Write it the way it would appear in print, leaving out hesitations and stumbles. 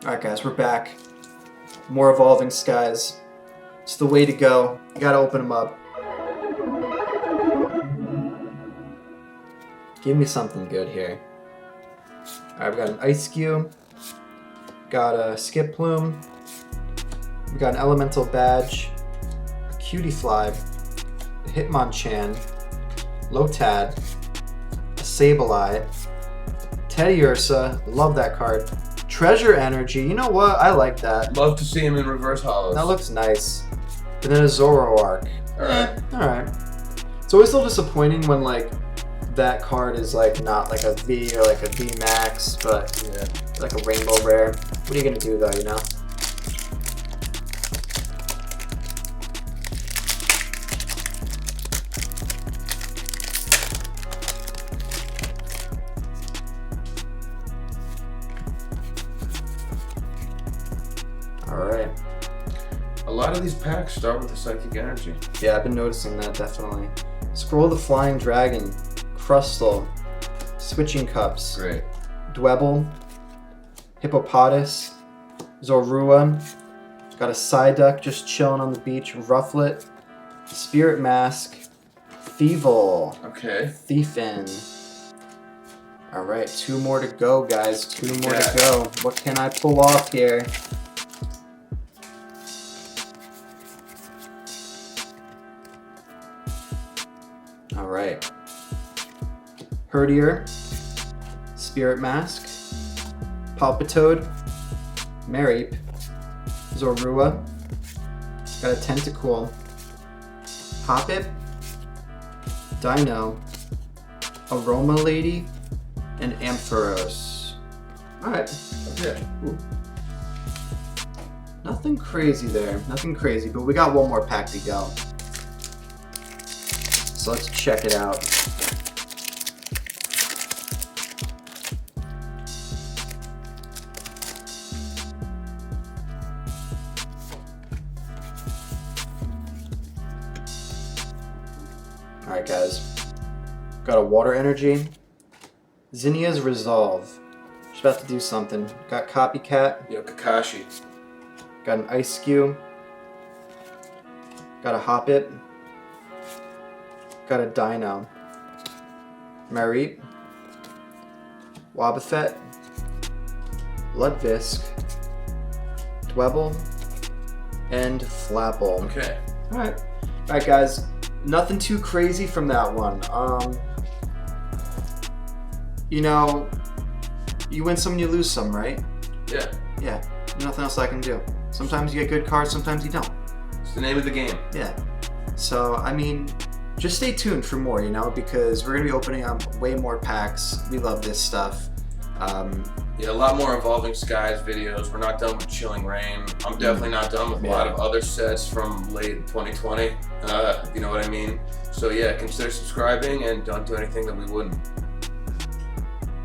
Alright guys, we're back. More Evolving Skies. It's the way to go. You gotta open them up. Give me something good here. Alright, we got an Ice Cube. Got a Skip Plume. We got an Elemental Badge. A Cutie Fly. A Hitmonchan. Lotad. A Sableye. Teddiursa. Love that card. Treasure Energy, you know what? I like that. Love to see him in reverse hollows. That looks nice. And then a Zoroark. Alright. Alright. It's always a little disappointing when like that card is like not like a V or like a V Max, but Yeah. like a Rainbow Rare. What are you gonna do though, you know? Alright. A lot of these packs start with the Psychic Energy. Yeah, I've been noticing that, definitely. Scroll the Flying Dragon, Crustle, Switching Cups, Great. Dwebble, Hippopotas, Zorua, got a Psyduck just chilling on the beach, Rufflet, Spirit Mask, Thievul, Okay. Thiefin. Alright, 2 more to go, guys. 2 more Yeah. to go. What can I pull off here? Alright. Herdier, Spirit Mask, Palpitoad, Mareep, Zorua, got a Tentacool, Hoppip, Dino, Aroma Lady, and Ampharos. Alright. Okay. Ooh. Nothing crazy there. Nothing crazy, but we got one more pack to go. So let's check it out. Alright guys. Got a Water Energy. Zinnia's Resolve. She's about to do something. Got Copycat. Yo, Kakashi. Got an Ice Cube. Got a Hoppip. Got a Dino. Mareep. Wobbuffet. Ludvisk. Dwebble. And Flapple. Okay. Alright. Alright guys. Nothing too crazy from that one. You know, you win some, you lose some, right? Yeah. Yeah. Nothing else I can do. Sometimes you get good cards, sometimes you don't. It's the name of the game. Yeah. So, I mean, just stay tuned for more, you know, because we're going to be opening up way more packs. We love this stuff. Yeah, a lot more Evolving Skies videos. We're not done with Chilling Rain. I'm definitely not done with a lot of other sets from late 2020. You know what I mean? So yeah, consider subscribing and don't do anything that we wouldn't.